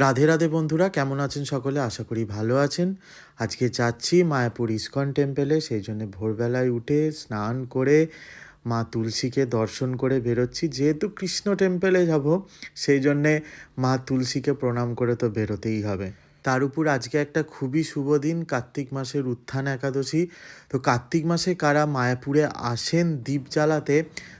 রাধে রাধে বন্ধুরা, কেমন আছেন সকলে? আশা করি ভালো আছেন। আজকে যাচ্ছি মায়াপুর ইস্কন টেম্পেলে, সেই জন্যে ভোরবেলায় উঠে স্নান করে মা তুলসীকে দর্শন করে বেরোচ্ছি। যেহেতু কৃষ্ণ টেম্পেলে যাব, সেই জন্যে মা তুলসীকে প্রণাম করে তো বেরোতেই হবে। তার উপর আজকে একটা খুবই শুভ দিন, কার্তিক মাসের উত্থান একাদশী। তো কার্তিক মাসে কারা মায়াপুরে আসেন দীপ জ্বালাতে,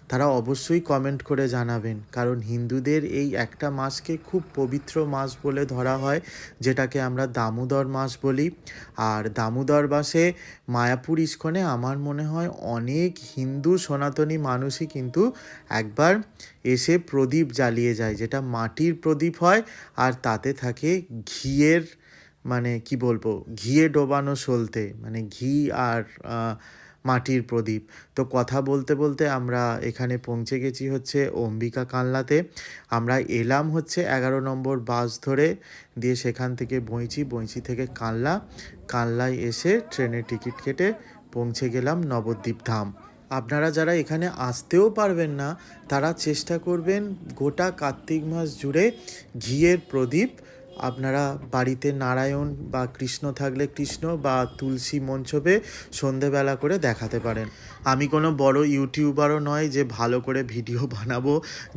তারা অবশ্যই কমেন্ট করে জানাবেন। কারণ হিন্দুদের এই একটা মাসকে খুব পবিত্র মাস বলে ধরা হয়, যেটাকে আমরা দামোদর মাস বলি। আর দামোদর মাসে মায়াপুর ইস্কনে আমার মনে হয় অনেক হিন্দু সনাতনী মানুষই কিন্তু একবার এসে প্রদীপ জ্বালিয়ে যায়, যেটা মাটির প্রদীপ হয় আর তাতে থাকে ঘিয়ের, মানে কি বলবো, ঘিয়ে ডোবানো সলতে, মানে ঘি আর মাটির প্রদীপ। তো কথা বলতে বলতে আমরা এখানে পৌঁছে গেছি হচ্ছে অম্বিকা কালনাতে। আমরা এলাম হচ্ছে 11 নম্বর বাস ধরে, দিয়ে সেখান থেকে বইঁচি থেকে কালনায় এসে ট্রেনের টিকিট কেটে পৌঁছে গেলাম নবদ্বীপ ধাম। আপনারা যারা এখানে আসতেও পারবেন না, তারা চেষ্টা করবেন গোটা কার্তিক মাস জুড়ে ঘিয়ের প্রদীপ আপনারা বাড়িতে নারায়ণ বা কৃষ্ণ থাকলে কৃষ্ণ বা তুলসী মঞ্চপে সন্ধেবেলা করে দেখাতে পারেন। আমি কোনো বড় ইউটিউবারও নয় যে ভালো করে ভিডিও বানাবো,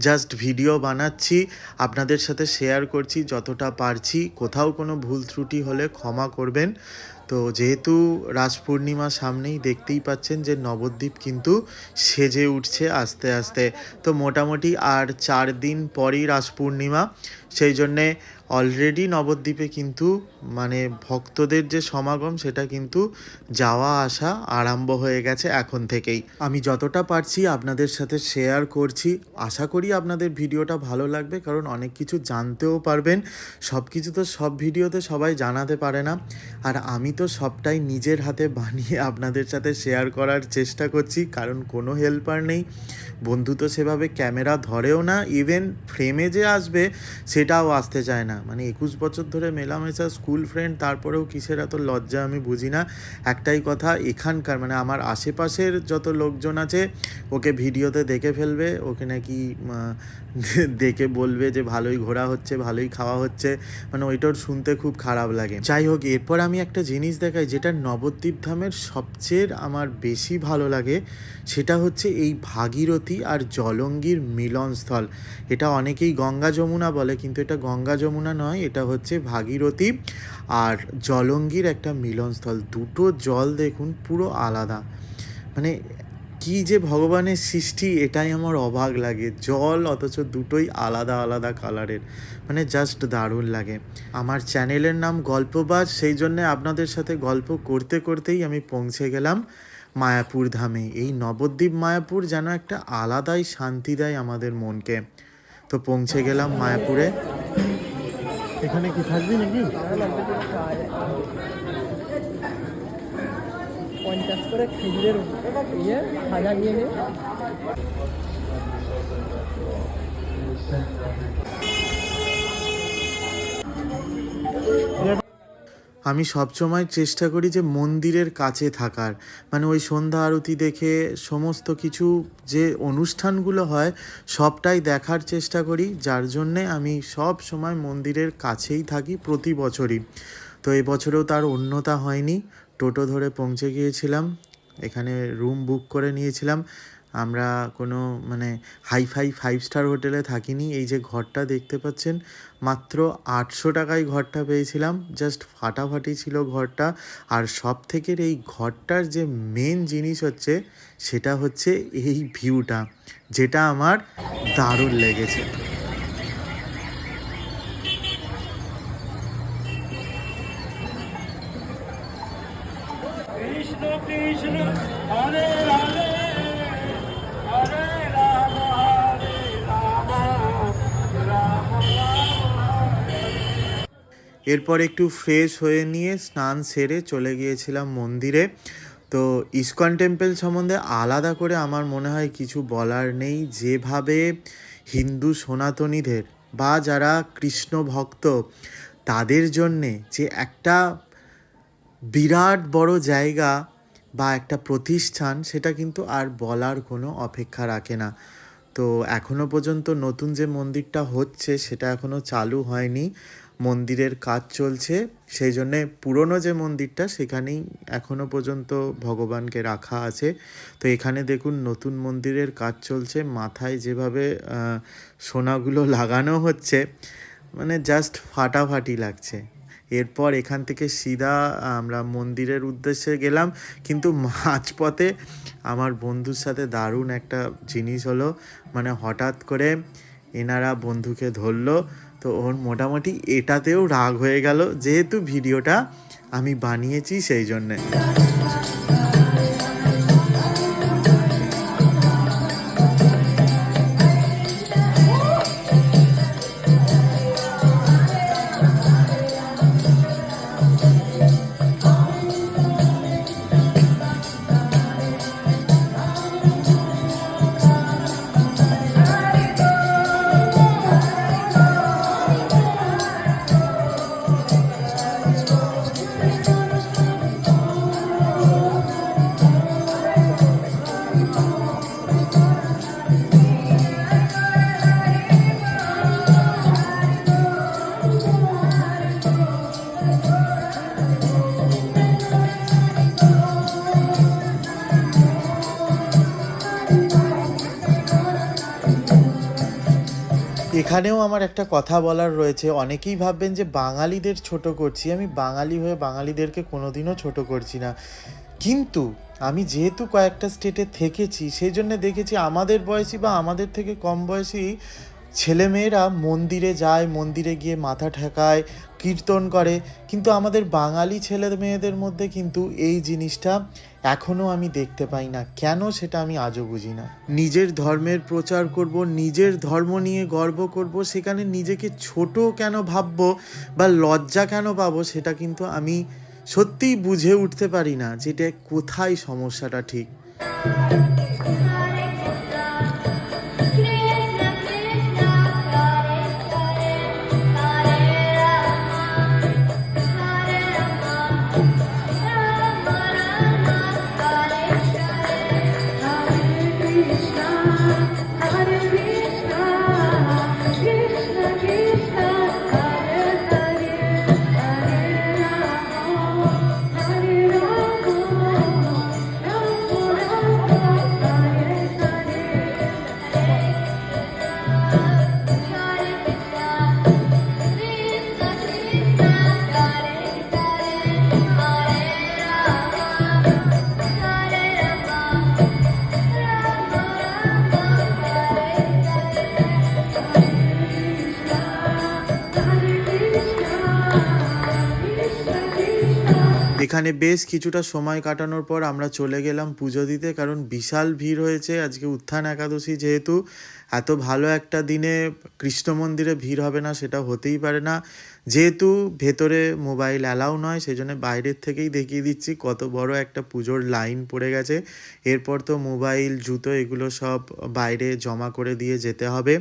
জাস্ট ভিডিও বানাচ্ছি, আপনাদের সাথে শেয়ার করছি যতটা পারছি। কোথাও কোনো ভুল ত্রুটি হলে ক্ষমা করবেন। তো যেহেতু রাস পূর্ণিমা সামনেই, দেখতেই পাচ্ছেন যে নবদ্বীপ কিন্তু সেজে উঠছে আস্তে আস্তে। তো মোটামুটি আর 4 দিন পরই রাস পূর্ণিমা, সেই জন্যে অলরেডি নবদ্বীপে কিন্তু মানে ভক্তদের যে সমাগম, সেটা কিন্তু যাওয়া আসা আরম্ভ হয়ে গেছে এখন থেকেই। আমি যতটা পারছি আপনাদের সাথে শেয়ার করছি, আশা করি আপনাদের ভিডিওটা ভালো লাগবে, কারণ অনেক কিছু জানতেও পারবেন। সব কিছু তো সব ভিডিওতে সবাই জানাতে পারে না, আর আমি তো সবটাই নিজের হাতে বানিয়ে আপনাদের সাথে শেয়ার করার চেষ্টা করছি, কারণ কোনো হেল্পার নেই। বন্ধু তো সেভাবে ক্যামেরা ধরেও না, ইভেন ফ্রেমে যে আসবে সেটাও আসতে চায় না। মানে 21 বছর ধরে মেলামেশা, স্কুল ফ্রেন্ড, তারপরেও কিসের এত লজ্জা আমি বুঝি না। একটাই কথা, এখানকার মানে আমার আশেপাশের যত লোকজন আছে, ওকে ভিডিওতে দেখে ফেলবে, ওকে নাকি দেখে বলবে যে ভালোই ঘোরা হচ্ছে, ভালোই খাওয়া হচ্ছে, মানে ওইটার শুনতে খুব খারাপ লাগে। যাই হোক, এরপর আমি একটা জিনিস দেখাই যেটা নবদ্বীপ ধামের সবচেয়ে আমার বেশি ভালো লাগে, সেটা হচ্ছে এই ভাগীরথী আর জলঙ্গির মিলনস্থল। এটা অনেকেই গঙ্গা যমুনা বলে, কিন্তু এটা গঙ্গা যমুনা নয়, এটা হচ্ছে ভাগীরথী আর জলঙ্গির একটা মিলনস্থল। দুটো জল দেখুন পুরো আলাদা, মানে কি যে ভগবানের সৃষ্টি, এটাই আমার অবাক লাগে। জল অথচ দুটোই আলাদা আলাদা কালারের, মানে জাস্ট দারুণ লাগে। আমার চ্যানেলের নাম গল্পবাজ, সেই জন্যে আপনাদের সাথে গল্প করতে করতেই আমি পৌঁছে গেলাম মায়াপুর ধামে। এই নবদ্বীপ মায়াপুর যেন একটা আলাদাই শান্তি দেয় আমাদের মনকে। তো পৌঁছে গেলাম মায়াপুরে। এখানে কি থাকবি নাকি? 50 করে খেজুরের ভাজা নিয়ে নে। আমি সবসময় চেষ্টা করি যে মন্দিরের কাছে থাকার, মানে ওই সন্ধ্যা আরতি দেখে সমস্ত কিছু যে অনুষ্ঠানগুলো হয় সবটাই দেখার চেষ্টা করি, যার জন্যে আমি সব সময় মন্দিরের কাছেই থাকি প্রতি বছরই। তো এবছরেও তার অন্যতা হয়নি। টোটো ধরে পৌঁছে গিয়েছিলাম, এখানে রুম বুক করে নিয়েছিলাম। আমরা কোনো মানে হাইফাই 5 স্টার হোটেলে থাকিনি। এই যে ঘরটা দেখতে পাচ্ছেন, মাত্র 800 টাকায় ঘরটা পেয়েছিলাম, জাস্ট ফাটাফাটি ছিল ঘরটা। আর সব থেকে এই ঘরটার যে মেন জিনিস হচ্ছে, সেটা হচ্ছে এই ভিউটা, যেটা আমার দারুণ লেগেছে। কৃষ্ণ কৃষ্ণ হরে হরে হরে রাম হরে রাম রাম রাম। এরপর একটু ফ্রেশ হয়ে নিয়ে স্নান সেরে চলে গিয়েছিলাম মন্দিরে। তো ইস্কন টেম্পল সম্বন্ধে আলাদা করে আমার মনে হয় কিছু বলার নেই। যেভাবে হিন্দু সনাতনীদের বা যারা কৃষ্ণ ভক্ত, তাদের জন্যে যে একটা বিরাট বড় জায়গা বা একটা প্রতিষ্ঠান, সেটা কিন্তু আর বলার কোনো অপেক্ষা রাখে না। তো এখনও পর্যন্ত নতুন যে মন্দিরটা হচ্ছে সেটা এখনও চালু হয়নি। মন্দিরের কাজ চলছে, সেই জন্যে পুরনো যে মন্দিরটা সেখানেই এখনও পর্যন্ত ভগবানকে রাখা আছে। তো এখানে দেখুন নতুন মন্দিরের কাজ চলছে, মাথায় যেভাবে সোনাগুলো লাগানো হচ্ছে মানে জাস্ট ফাটাফাটি লাগছে। এরপর এখান থেকে সিধা আমরা মন্দিরের উদ্দেশ্যে গেলাম, কিন্তু মাঝপথে আমার বন্ধুর সাথে দারুণ একটা জিনিস হলো, মানে হঠাৎ করে এনারা বন্ধুকে ধরলো, তো ওর মোটামুটি এটাতেও রাগ হয়ে গেল, যেহেতু ভিডিওটা আমি বানিয়েছি সেই জন্যে। এখানেও আমার একটা কথা বলার রয়েছে। অনেকেই ভাববেন যে বাঙালিদের ছোট করছি, আমি বাঙালি হয়ে বাঙালিদেরকে কোনোদিনও ছোট করছি না, কিন্তু আমি যেহেতু কয়েকটা স্টেটে থেকেছি সেই জন্য দেখেছি আমাদের বয়সী বা আমাদের থেকে কম বয়সী ছেলেমেয়েরা মন্দিরে যায়, মন্দিরে গিয়ে মাথা ঠেকায়, কীর্তন করে, কিন্তু আমাদের বাঙালি ছেলে মেয়েদের মধ্যে কিন্তু এই জিনিসটা এখনও আমি দেখতে পাই না। কেন সেটা আমি আজও বুঝি না। নিজের ধর্মের প্রচার করব, নিজের ধর্ম নিয়ে গর্ব করব, সেখানে নিজেকে ছোট কেন ভাববো বা লজ্জা কেন পাবো, সেটা কিন্তু আমি সত্যিই বুঝে উঠতে পারি না যেটা কোথায় সমস্যাটা ঠিক। এখানে বেশ কিছুটা সময় কাটানোর পর আমরা চলে গেলাম পুজো দিতে, কারণ বিশাল ভিড় হয়েছে আজকে উত্থান একাদশী, যেহেতু এত ভালো একটা দিনে কৃষ্ণ মন্দিরে ভিড় হবে না সেটা হতেই পারে না। যেহেতু ভেতরে মোবাইল অ্যালাউ নয় সেই জন্য বাইরের থেকেই দেখিয়ে দিচ্ছি কত বড় একটা পুজোর লাইন পড়ে গেছে। এরপর তো মোবাইল, জুতো এগুলো সব বাইরে জমা করে দিয়ে যেতে হবে।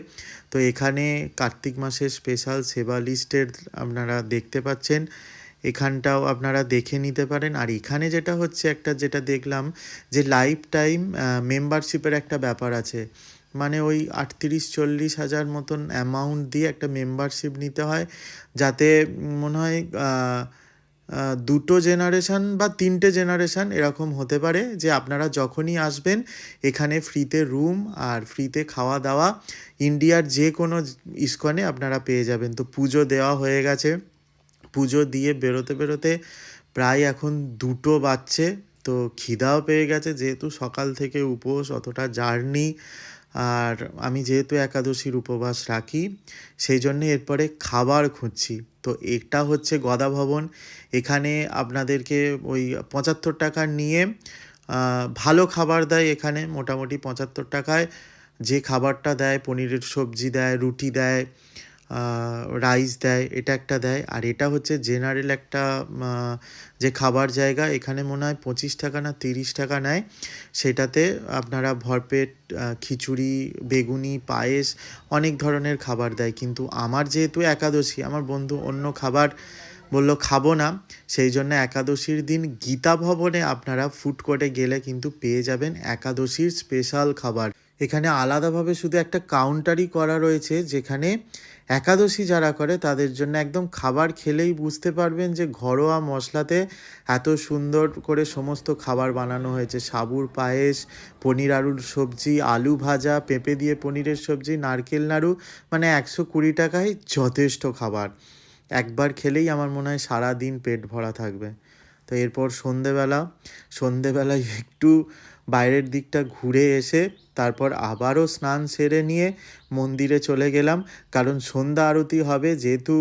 তো এখানে কার্তিক মাসের স্পেশাল সেবা লিস্টের আপনারা দেখতে পাচ্ছেন, এখানটাও আপনারা দেখে নিতে পারেন। আর এখানে যেটা হচ্ছে একটা যেটা দেখলাম যে লাইফ টাইম মেম্বারশিপের একটা ব্যাপার আছে, মানে ওই 38-40 হাজার মতন অ্যামাউন্ট দিয়ে একটা মেম্বারশিপ নিতে হয়, যাতে মনে হয় দুটো জেনারেশান বা 3টে জেনারেশান এরকম হতে পারে, যে আপনারা যখনই আসবেন এখানে ফ্রিতে রুম আর ফ্রিতে খাওয়া দাওয়া ইন্ডিয়ার যে কোনো ইস্কনে আপনারা পেয়ে যাবেন। তো পুজো দেওয়া হয়ে গেছে, পুজো দিয়ে বেরোতে বেরোতে প্রায় এখন 2টো বাজছে। তো খিদাও পেয়ে গেছে, যেহেতু সকাল থেকে উপোস, অতটা জার্নি, আর আমি যেহেতু একাদশীর উপবাস রাখি সেই জন্যে এরপরে খাবার খুঁজছি। তো এটা হচ্ছে গদা ভবন, এখানে আপনাদেরকে ওই 75 টাকা নিয়ে ভালো খাবার দেয়। এখানে মোটামুটি 75 টাকায় যে খাবারটা দেয়, পনিরের সবজি দেয়, রুটি দেয়, রাইস দেয়, এটা একটা দেয়। আর এটা হচ্ছে জেনারেল একটা যে খাবার জায়গা, এখানে মনে হয় 25 টাকা না 30 টাকা নেয়, সেটাতে আপনারা ভরপেট খিচুড়ি, বেগুনি, পায়েস, অনেক ধরনের খাবার দেয়। কিন্তু আমার যেহেতু একাদশী, আমার বন্ধু অন্য খাবার বলল খাবো না, সেই জন্য একাদশীর দিন গীতা ভবনে আপনারা ফুড কোর্টে গেলে কিন্তু পেয়ে যাবেন একাদশীর স্পেশাল খাবার। এখানে আলাদাভাবে শুধু একটা কাউন্টারই করা রয়েছে, যেখানে একাদশী যারা করে তাদের জন্য একদম খাবার খেলেই বুঝতে পারবেন যে ঘরোয়া মশলাতে এত সুন্দর করে সমস্ত খাবার বানানো হয়েছে। সাবুর পায়েস, পনির আলুর সবজি, আলু ভাজা, পেঁপে দিয়ে পনিরের সবজি, নারকেল নাড়ু, মানে 120 টাকায় যথেষ্ট খাবার। একবার খেলেই আমার মনে হয় সারা দিন পেট ভরা থাকবে। তো এরপর সন্ধেবেলায় একটু বাইরের দিকটা ঘুরে এসে তারপর আবারও স্নান সেরে নিয়ে মন্দিরে চলে গেলাম, কারণ সন্ধ্যা আরতি হবে। যেহেতু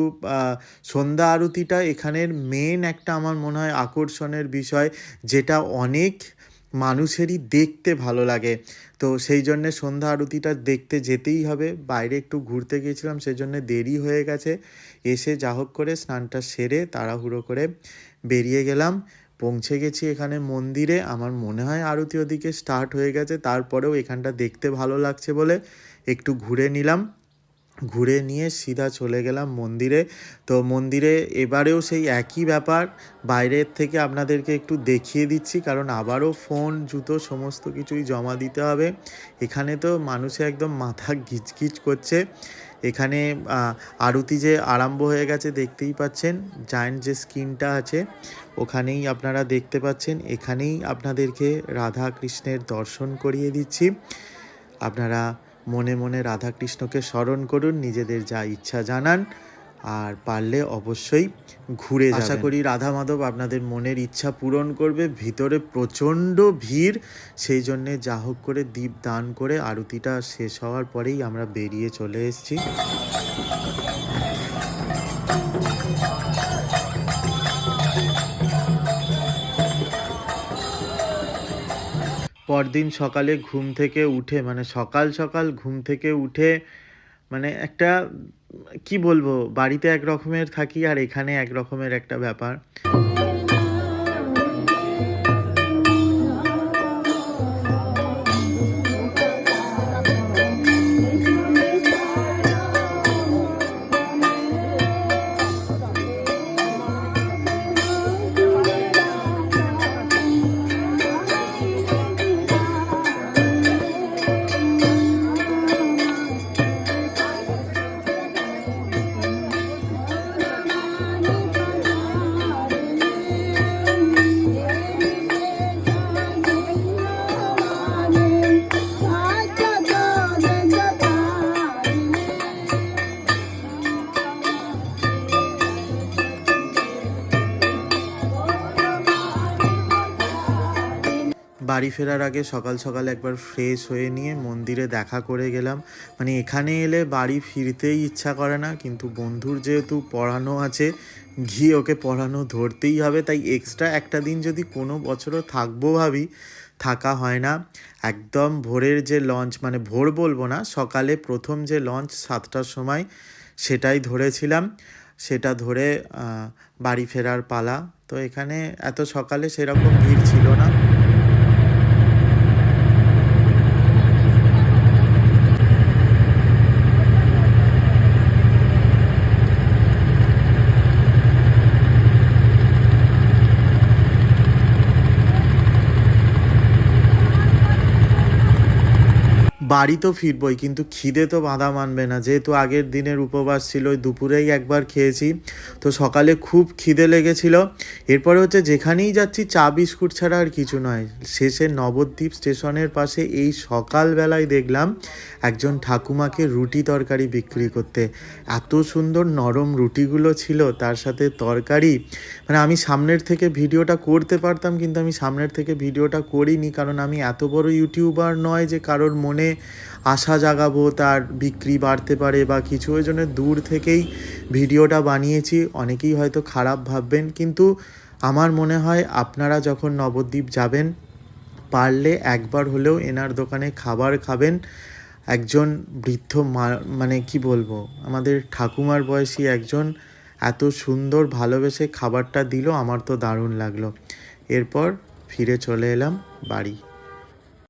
সন্ধ্যা আরতিটা এখানের মেন একটা আমার মনে হয় আকর্ষণের বিষয়, যেটা অনেক মানুষেরই দেখতে ভালো লাগে। তো সেই জন্যে সন্ধ্যা আরতিটা দেখতে যেতেই হবে। বাইরে একটু ঘুরতে গিয়েছিলাম, সেই জন্যে দেরি হয়ে গেছে। এসে যা হোক করে স্নানটা সেরে তাড়াহুড়ো করে বেরিয়ে গেলাম। পৌঁছে গেছি এখানে মন্দিরে। আমার মনে হয় আরতি ওদিকে স্টার্ট হয়ে গেছে, তারপরেও এখানটা দেখতে ভালো লাগছে বলে একটু ঘুরে নিলাম। ঘুরে নিয়ে সিধা চলে গেলাম মন্দিরে। তো মন্দিরে এবারেও সেই একই ব্যাপার, বাইরের থেকে আপনাদেরকে একটু দেখিয়ে দিচ্ছি, কারণ আবারও ফোন, জুতো সমস্ত কিছুই জমা দিতে হবে। এখানে তো মানুষে একদম মাথা গিজগিজ করছে। এখানে আরতি যে আরম্ভ হয়ে গেছে দেখতেই পাচ্ছেন, জায়েন্ট যে স্ক্রিনটা আছে ওখানেই আপনারা দেখতে পাচ্ছেন। এখানেই আপনাদেরকে রাধা কৃষ্ণের দর্শন করিয়ে দিচ্ছি। আপনারা মনে মনে রাধা কৃষ্ণকে স্মরণ করুন, নিজেদের যা ইচ্ছা জানান, আর পারলে অবশ্যই ঘুরে যাবেন। আশা করি রাধা মাধব আপনাদের মনের ইচ্ছা পূরণ করবে। ভিতরে প্রচণ্ড ভিড়, সেই জন্যে যা হোক করে দীপ দান করে আরতিটা শেষ হওয়ার পরেই আমরা বেরিয়ে চলে এসেছি। পরদিন সকালে ঘুম থেকে উঠে, মানে সকাল সকাল ঘুম থেকে উঠে, মানে একটা কি বলবো, বাড়িতে এক রকমের থাকি আর এখানে এক রকমের একটা ব্যাপার। বাড়ি ফেরার আগে সকাল সকাল একবার ফ্রেশ হয়ে নিয়ে মন্দিরে দেখা করে গেলাম। মানে এখানে এলে বাড়ি ফিরতেই ইচ্ছা করে না, কিন্তু বন্ধুর যেহেতু পড়ানো আছে, গিয়ে ওকে পড়ানো ধরতেই হবে। তাই এক্সট্রা একটা দিন যদি কোনো বছরও থাকবো ভাবি, থাকা হয় না। একদম ভোরের যে লঞ্চ, মানে ভোর বলবো না, সকালে প্রথম যে লঞ্চ 7টার সময়, সেটাই ধরেছিলাম। সেটা ধরে বাড়ি ফেরার পালা। তো এখানে এত সকালে সেরকম ভিড় ছিল না। বাড়ি তো ফিরবই, কিন্তু খিদে তো বাঁধা মানবে না। যেহেতু আগের দিনের উপবাস ছিল, ওই দুপুরেই একবার খেয়েছি, তো সকালে খুব খিদে লেগেছিল। এরপরে হচ্ছে যেখানেই যাচ্ছি চা বিস্কুট ছাড়া আর কিছু নয়। শেষে নবদ্বীপ স্টেশনের পাশে এই সকালবেলায় দেখলাম একজন ঠাকুমাকে রুটি তরকারি বিক্রি করতে। এত সুন্দর নরম রুটিগুলো ছিল, তার সাথে তরকারি। মানে আমি সামনের থেকে ভিডিওটা করতে পারতাম, কিন্তু আমি সামনের থেকে ভিডিওটা করিনি, কারণ আমি এত বড় ইউটিউবার নয় যে কারোর মনে আশা জাগাবো তার বিক্রি বাড়তে পারে বা কিছু। ওই জন্য দূর থেকেই ভিডিওটা বানিয়েছি। অনেকেই হয়তো খারাপ ভাববেন, কিন্তু আমার মনে হয় আপনারা যখন নবদ্বীপ যাবেন, পারলে একবার হলেও এনার দোকানে খাবার খাবেন। একজন বৃদ্ধ মানে কি বলবো, আমাদের ঠাকুমার বয়সী একজন এত সুন্দর ভালোবেসে খাবারটা দিল, আমার তো দারুণ লাগলো। এরপর ফিরে চলে এলাম বাড়ি।